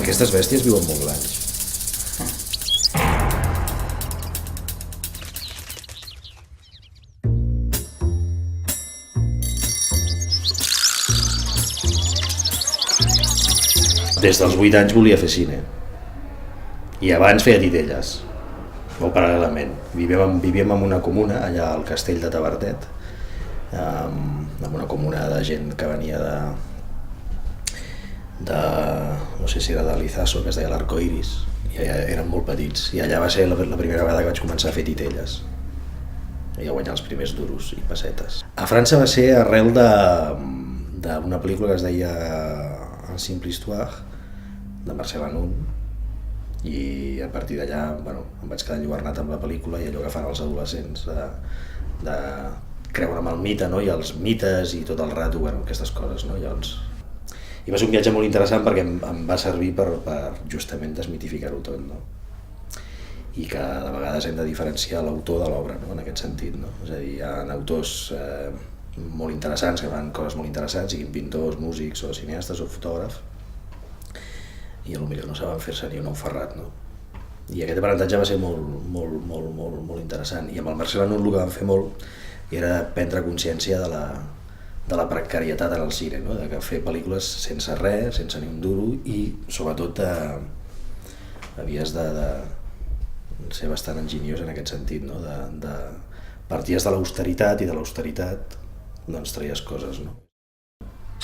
Aquestes bèsties viuen molts anys. Des dels 8 anys volia fer cine. I abans feia titelles. O paral·lelament. Vivíem en una comuna, allà al castell de Tavertet, en una comuna de gent que venia de no sé si era de Lizaso, que es deia l'Arco Iris, i eren molt petits, i allà va ser la primera vegada que vaig començar a fer titelles i a guanyar els primers duros i pessetes. A França va ser arrel d'una pel·lícula que es deia Un simple histoire, de Marcel Anun, i a partir d'allà em vaig quedar enlluernat amb la pel·lícula i allò que fan els adolescents de creure en el mite, no? I els mites i tot el rato, aquestes coses, no? I va ser un viatge molt interessant perquè em va servir per justament desmitificar-ho tot, no? I que de vegades hem de diferenciar l'autor de l'obra, no? En aquest sentit, no? És a dir, hi ha autors molt interessants que fan coses molt interessants, siguin pintors, músics o cineastes o fotògrafs, i potser no saben fer-se ni un ou ferrat, no? I aquest aprenentatge va ser molt interessant. I amb el Marcel Anun el que vam fer molt era prendre consciència de la precarietat en el cine, no? De que fer pel·lícules sense res, sense ni un duro, i sobretot havies de ser bastant enginyós en aquest sentit, no? Parties de l'austeritat i de l'austeritat doncs traies coses, no?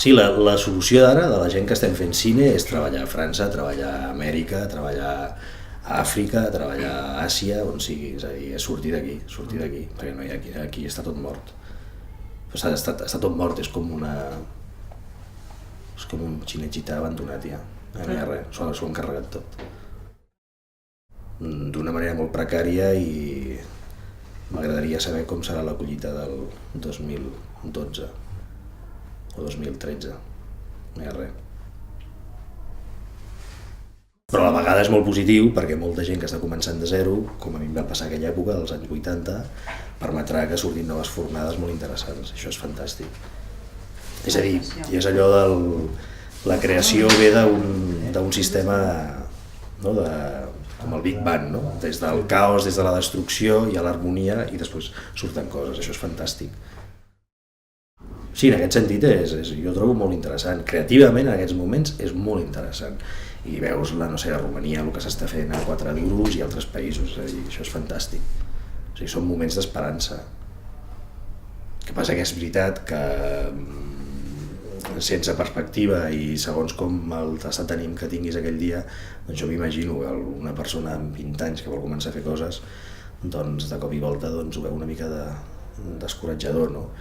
Sí, la solució d'ara de la gent que estem fent cine és treballar a França, treballar a Amèrica, treballar a Àfrica, treballar a Àsia, on sigui, és a dir, sortir d'aquí, perquè no hi ha aquí està tot mort. Està tot mort, és com un xinès-gità abandonat ja, no hi ha res, s'ho han carregat tot. D'una manera molt precària, i m'agradaria saber com serà la collita del 2012 o 2013, no hi ha res. Però a la vegada és molt positiu perquè molta gent que està començant de zero, com a mi em va passar aquella època dels anys 80, permetrà que surtin noves fornades molt interessants. Això és fantàstic. És a dir, i és allò la creació ve d'un sistema, no, com el Big Bang, no? Des del caos, des de la destrucció, hi ha l'harmonia i després surten coses. Això és fantàstic. Sí, en aquest sentit jo trobo molt interessant. Creativament en aquests moments és molt interessant. I veus a Romania el que s'està fent a 4 duros i altres països, és a dir, això és fantàstic. O sigui, són moments d'esperança. El que passa que és veritat que sense perspectiva i segons com l'estat d'ànim que tinguis aquell dia, doncs jo m'imagino que una persona amb 20 anys que vol començar a fer coses, doncs de cop i volta ho veu una mica descoratjador, no?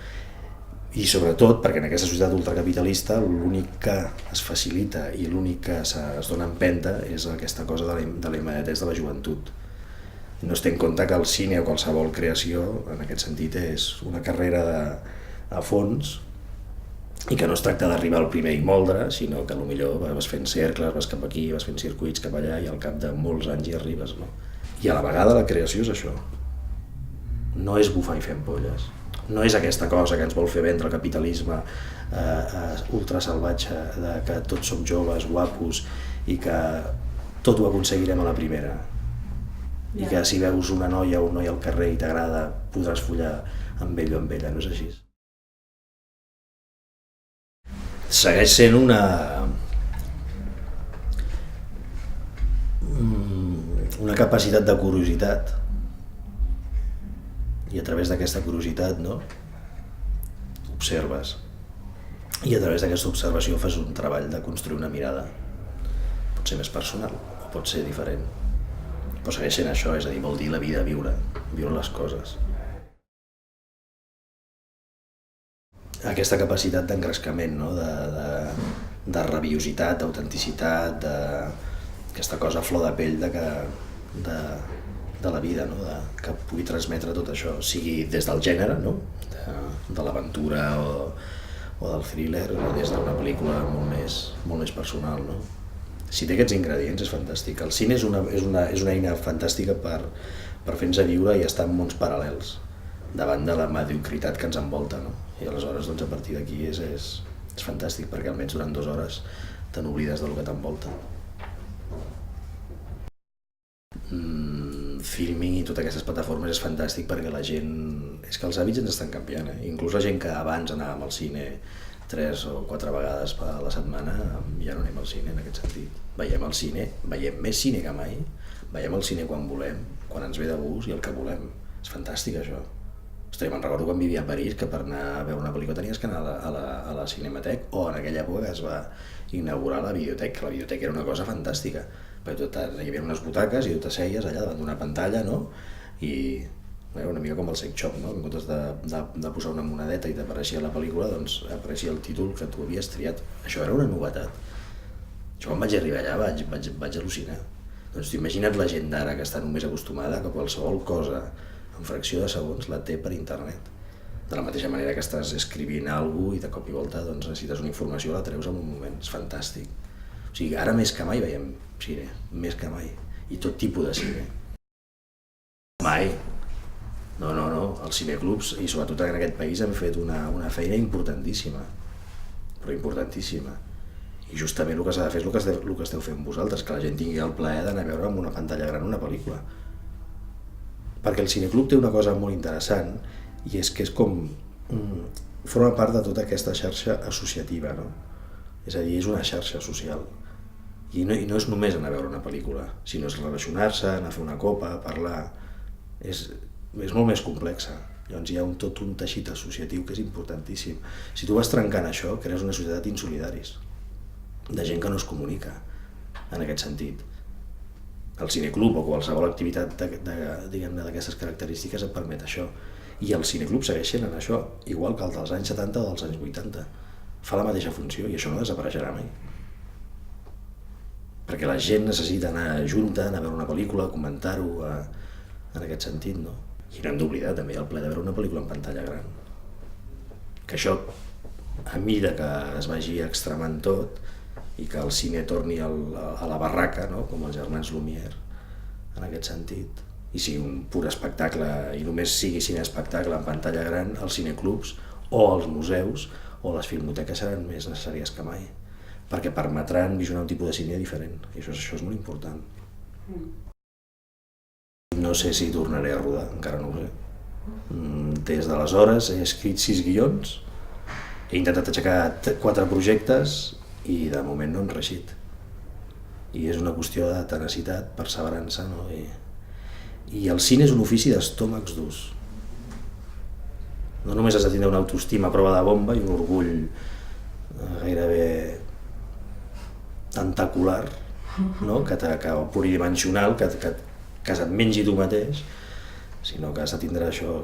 I sobretot perquè en aquesta societat ultracapitalista l'únic que es facilita i l'únic que es dona empenta és aquesta cosa de la immediatesa de la joventut. No es té en compte que el cine o qualsevol creació en aquest sentit és una carrera a fons i que no es tracta d'arribar al primer i moldre, sinó que potser vas fent cercles, vas cap aquí, vas fent circuits cap allà i al cap de molts anys hi arribes, no? I a la vegada la creació és això. No és bufar i fer ampolles. No és aquesta cosa que ens vol fer vendre el capitalisme ultrasalvatge, que tots som joves, guapos i que tot ho aconseguirem a la primera. I que si veus una noia o un noi al carrer i t'agrada podràs follar amb ell o amb ella, no és així. Segueix sent una capacitat de curiositat. I a través d'aquesta curiositat, no? Observes. I a través d'aquesta observació fas un treball de construir una mirada. Pot ser més personal o pot ser diferent. Però segueix sent això, és a dir, vol dir la vida, viure les coses. Aquesta capacitat d'engrescament, no? De rabiositat, d'autenticitat, aquesta cosa a flor de pell de la vida, no? Que pugui transmetre tot això, sigui des del gènere, no? De l'aventura o del thriller, o des d'una pel·lícula molt més personal, no? Si té aquests ingredients és fantàstic. El cine és una eina fantàstica per fer-nos viure i estar en mons paral·lels davant de la mediocritat que ens envolta, no? I aleshores doncs, a partir d'aquí és fantàstic perquè almenys durant 2 hores te n'oblides del que t'envolta. Filming i totes aquestes plataformes és fantàstic perquè la gent... És que els hàbits ens estan canviant, Inclús la gent que abans anàvem al cine 3 o 4 vegades a la setmana, ja no anem al cine en aquest sentit. Veiem el cine, veiem més cine que mai, veiem el cine quan volem, quan ens ve de gust i el que volem. És fantàstic això. Ostres, me'n recordo quan vivia a París que per anar a veure una pel·lícula tenies que anar a la Cinematec, o en aquella època que es va inaugurar la videoteca. La videoteca era una cosa fantàstica, perquè hi havia unes butaques i tu t'asseies allà davant d'una pantalla, no? I una mica com el sex shop, no? En comptes de posar una monedeta i t'apareixia la pel·lícula, doncs apareixia el títol que tu havies triat. Això era una novetat. Jo quan vaig arribar allà vaig al·lucinar. Doncs t'imagina't la gent d'ara que està només acostumada que qualsevol cosa en fracció de segons la té per internet. De la mateixa manera que estàs escrivint alguna cosa i de cop i volta doncs, necessites una informació, la treus en un moment. És fantàstic. O sigui, ara més que mai veiem cine, més que mai. I tot tipus de cine. Mai. No. Els cineclubs, i sobretot en aquest país, han fet una feina importantíssima. Però importantíssima. I justament el que s'ha de fer és el que esteu fent vosaltres, que la gent tingui el plaer d'anar a veure amb una pantalla gran una pel·lícula. Perquè el cineclub té una cosa molt interessant, i és que és com... forma part de tota aquesta xarxa associativa, no? És a dir, és una xarxa social. I no és només anar a veure una pel·lícula, sinó és relacionar-se, anar a fer una copa, parlar... És molt més complexa. Llavors hi ha tot un teixit associatiu que és importantíssim. Si tu vas trencant això, crees una societat insolidaris, de gent que no es comunica, en aquest sentit. El cineclub o qualsevol activitat d'aquestes característiques et permet això. I el cineclub segueix sent en això, igual que el dels anys 70 o dels anys 80. Fa la mateixa funció i això no desapareixerà mai. Perquè la gent necessita anar junta, anar a veure una pel·lícula, comentar-ho, en aquest sentit, no? I no hem d'oblidar també el plaer de veure una pel·lícula en pantalla gran. Que això, a mesura que es vagi extremant tot, i que el cine torni a la barraca, no? Com els germans Lumière, en aquest sentit, i sigui un pur espectacle, i només sigui cine-espectacle en pantalla gran, els cineclubs o els museus o les filmoteques seran més necessàries que mai, perquè permetran visionar un tipus de cine diferent, i això és molt important. No sé si tornaré a rodar, encara no ho sé. Des d'aleshores he escrit 6 guions, he intentat aixecar 4 projectes, i de moment no hem reeixit. I és una qüestió de tenacitat, perseverança, no? I el cine és un ofici d'estómacs durs. No només has de tindre una autoestima a prova de bomba i un orgull gairebé tentacular, no? O pluridimensional, que se't mengi tu mateix, sinó que has de tindre això,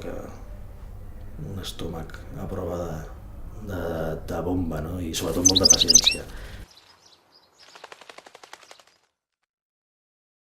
un estómac a prova de bomba, no? I sobretot molta paciència.